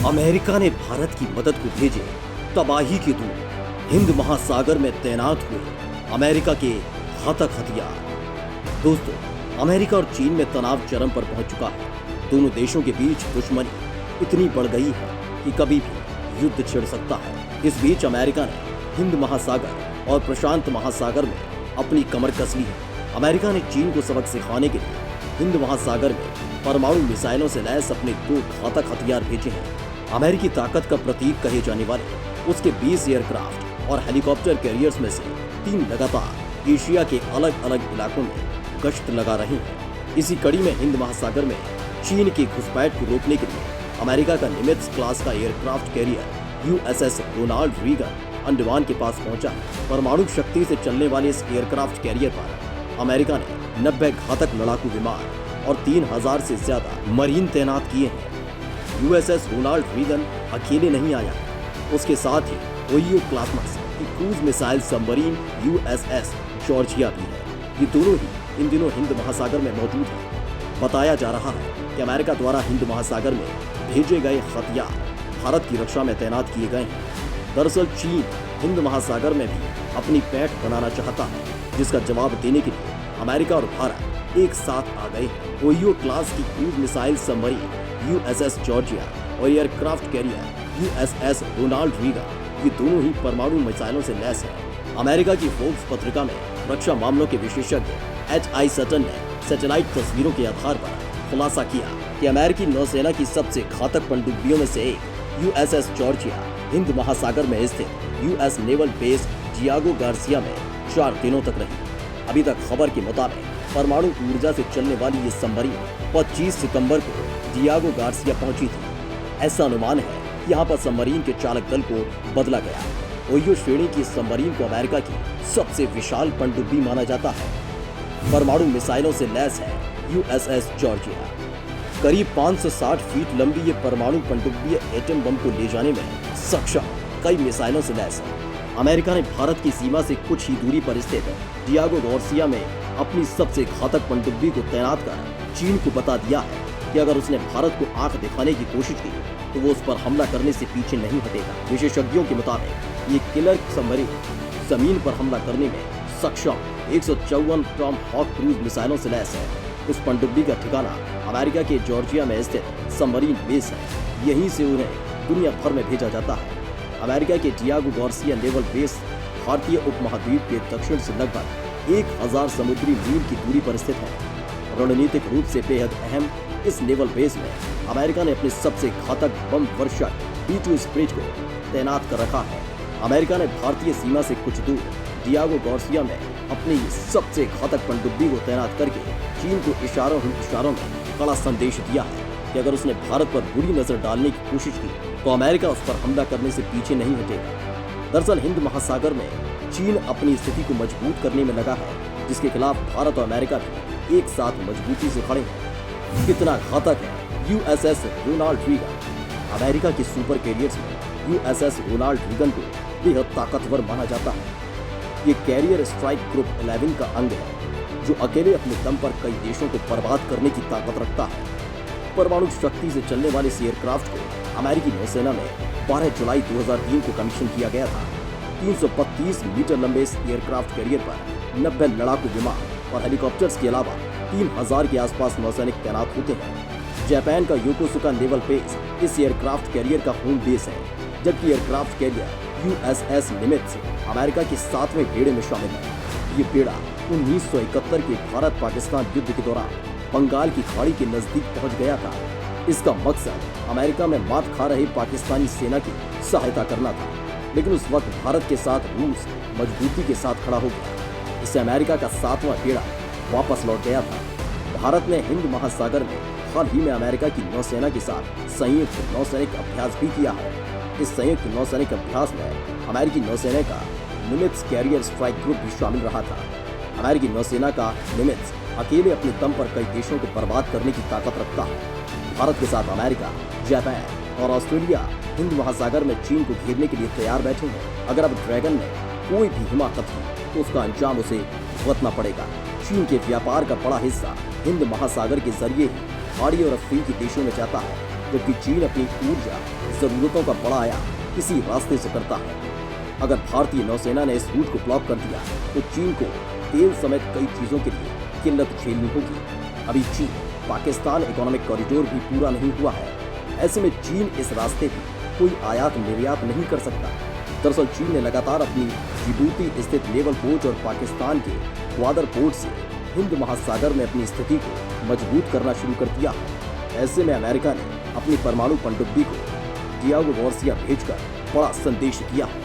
America ने भारत की मदद को भेजे तबाही के दूत। हिंद महासागर में तैनात हुए अमेरिका के घातक हथियार। दोस्तों, अमेरिका और चीन में तनाव चरम पर पहुंच चुका है। दोनों देशों के बीच दुश्मनी इतनी बढ़ गई है कि कभी भी युद्ध छिड़ सकता है। इस बीच अमेरिका ने हिंद महासागर और प्रशांत महासागर में अपनी कमर कस ली है। अमेरिका ने चीन को सबक सिखाने के लिए हिंद महासागर में परमाणु मिसाइलों से लैस अपने 2 घातक हथियार भेजे हैं। अमेरिकी ताकत का प्रतीक कहे जाने वाले उसके 20 एयरक्राफ्ट और हेलीकॉप्टर कैरियर्स में से 3 लगातार एशिया के अलग अलग इलाकों में गश्त लगा रहे हैं। इसी कड़ी में हिंद महासागर में चीन की घुसपैठ को रोकने के लिए अमेरिका का निमित्ज क्लास का aircraft carrier USS Ronald Reagan Andaman के पास पहुंचा है। परमाणु शक्ति से चलने वाले इस एयरक्राफ्ट कैरियर पर अमेरिका ने 90 घातक लड़ाकू विमान और 3000 से ज्यादा मरीन तैनात किए हैं। USS रोनाल्ड रीगन अकेले नहीं आया, उसके साथ ही ओहियो क्लास की cruise missile submarine USS Georgia भी है। ये दोनों ही इन दिनों हिंद महासागर में मौजूद हैं। बताया जा रहा है कि अमेरिका द्वारा हिंद महासागर में भेजे गए हथियार भारत की रक्षा में तैनात किए गए हैं। दरअसल चीन हिंद महासागर में भी अपनी पैठ बनाना चाहता है, जिसका जवाब देने के लिए अमेरिका और भारत एक साथ आ गए हैं। ओहियो क्लास की cruise missile submarine USS Georgia और aircraft carrier USS Ronald Reagan ये दोनों ही परमाणु मिसाइलों से लैस हैं। अमेरिका की फोर्ब्स पत्रिका में रक्षा मामलों के विशेषज्ञ H.I. सटन ने सैटेलाइट तस्वीरों के आधार पर खुलासा किया कि अमेरिकी नौसेना की सबसे घातक पनडुब्बियों में से एक USS जॉर्जिया हिंद महासागर में स्थित US naval base Diego Garcia में 4 दिनों तक रही। अभी तक खबर के मुताबिक परमाणु ऊर्जा से चलने वाली ये सबमरीन 25 सितंबर को डियागो गार्सिया पहुंची थी। ऐसा अनुमान है कि यहाँ पर सबमरीन के चालक दल को बदला गया। ओहियो श्रेणी की इस सबमरीन को अमेरिका की सबसे विशाल पनडुब्बी माना जाता है। परमाणु मिसाइलों से लैस है USS जॉर्जिया। करीब 560 फीट लंबी ये परमाणु पनडुब्बी एटम बम को ले जाने में सक्षम कई मिसाइलों से लैस है। अमेरिका ने भारत की सीमा से कुछ ही दूरी पर स्थित डियागो गार्सिया में अपनी सबसे घातक पनडुब्बी को तैनात कर चीन को बता दिया है कि अगर उसने भारत को आंख दिखाने की कोशिश की तो वो उस पर हमला करने से पीछे नहीं हटेगा। विशेषज्ञों के मुताबिक ये किलर सबमरीन जमीन पर हमला करने में सक्षम 154 टॉम हॉक क्रूज मिसाइलों से लैस है। इस पनडुब्बी का ठिकाना अमेरिका के जॉर्जिया में स्थित सबमरीन बेस है। यहीं से उन्हें दुनिया भर में भेजा जाता है। अमेरिका के डियागो गार्सिया नेवल बेस भारतीय उपमहाद्वीप के दक्षिण से लगभग 1000 समुद्री मील की दूरी पर स्थित है। रणनीतिक रूप से बेहद अहम इस नेवल बेस में अमेरिका ने अपने सबसे घातक बम वर्षक B-2 स्प्रिट को तैनात कर रखा है। अमेरिका ने भारतीय सीमा से कुछ दूर डियागो गार्सिया में अपनी सबसे घातक पनडुब्बी को तैनात करके चीन को इशारों में कड़ा संदेश दिया है कि अगर उसने भारत पर बुरी नजर डालने की कोशिश की तो अमेरिका उस पर हमला करने से पीछे नहीं हटेगा। दरअसल हिंद महासागर में चीन अपनी स्थिति को मजबूत करने में लगा है, जिसके खिलाफ भारत और अमेरिका भी एक साथ मजबूती से खड़े हैं। कितना घातक है USS रोनाल्ड रीगन। अमेरिका के सुपर कैरियर्स में USS रोनाल्ड रीगन को बेहद ताकतवर माना जाता है। ये कैरियर स्ट्राइक ग्रुप 11 का अंग है, जो अकेले अपने दम पर कई देशों को बर्बाद करने की ताकत रखता है। परमाणु शक्ति से चलने वाले इस एयरक्राफ्ट को अमेरिकी नौसेना में 12 जुलाई 2003 को कमीशन किया गया था। 332 मीटर लंबे इस एयरक्राफ्ट कैरियर पर 90 लड़ाकू विमान और हेलीकॉप्टर्स के अलावा 3000 के आसपास नौसैनिक तैनात होते हैं। जापान का योकोसुका नेवल बेस इस एयरक्राफ्ट कैरियर का होम बेस है, जबकि एयरक्राफ्ट कैरियर USS निमित्ज अमेरिका के 7वें बेड़े में शामिल है। ये बेड़ा 1971 के भारत पाकिस्तान युद्ध के दौरान बंगाल की खाड़ी के नजदीक पहुंच गया था। इसका मकसद अमेरिका में मात खा रही पाकिस्तानी सेना की सहायता करना था, लेकिन उस वक्त भारत के साथ रूस मजबूती के साथ खड़ा हो गया। इससे अमेरिका का 7वां बेड़ा वापस लौट गया था। भारत ने हिंद महासागर में हाल ही में अमेरिका की नौसेना के साथ संयुक्त नौसैनिक अभ्यास भी किया है। इस संयुक्त नौसैनिक अभ्यास में अमेरिकी नौसेना का निमित्ज कैरियर स्ट्राइक ग्रुप भी शामिल रहा था। अमेरिकी नौसेना का निमित्ज अकेले अपने दम पर कई देशों को बर्बाद करने की ताकत रखता है। भारत के साथ अमेरिका, जापान और ऑस्ट्रेलिया हिंद महासागर में चीन को घेरने के लिए तैयार बैठे हैं। अगर अब ड्रैगन में कोई भी हिमाकत की तो उसका अंजाम उसे भुगतना पड़ेगा। चीन के व्यापार का बड़ा हिस्सा हिंद महासागर के जरिए ही खाड़ी और अफ्रीकी देशों में जाता है। जबकि चीन अपनी ऊर्जा जरूरतों का बड़ा आयात इसी रास्ते से करता है। अगर भारतीय नौसेना ने इस रूट को ब्लॉक कर दिया तो चीन को तेल समेत कई चीजों के लिए किल्लत झेलनी होगी। अभी चीन पाकिस्तान इकोनॉमिक कॉरिडोर भी पूरा नहीं हुआ है। ऐसे में चीन इस रास्ते भी कोई आयात निर्यात नहीं कर सकता। दरअसल चीन ने लगातार अपनी जिबूती स्थित नेवल पोर्ट और पाकिस्तान के ग्वादर पोर्ट से हिंद महासागर में अपनी स्थिति को मजबूत करना शुरू कर दिया है। ऐसे में अमेरिका ने अपनी परमाणु पनडुब्बी को डियागो गार्सिया भेजकर बड़ा संदेश दिया है।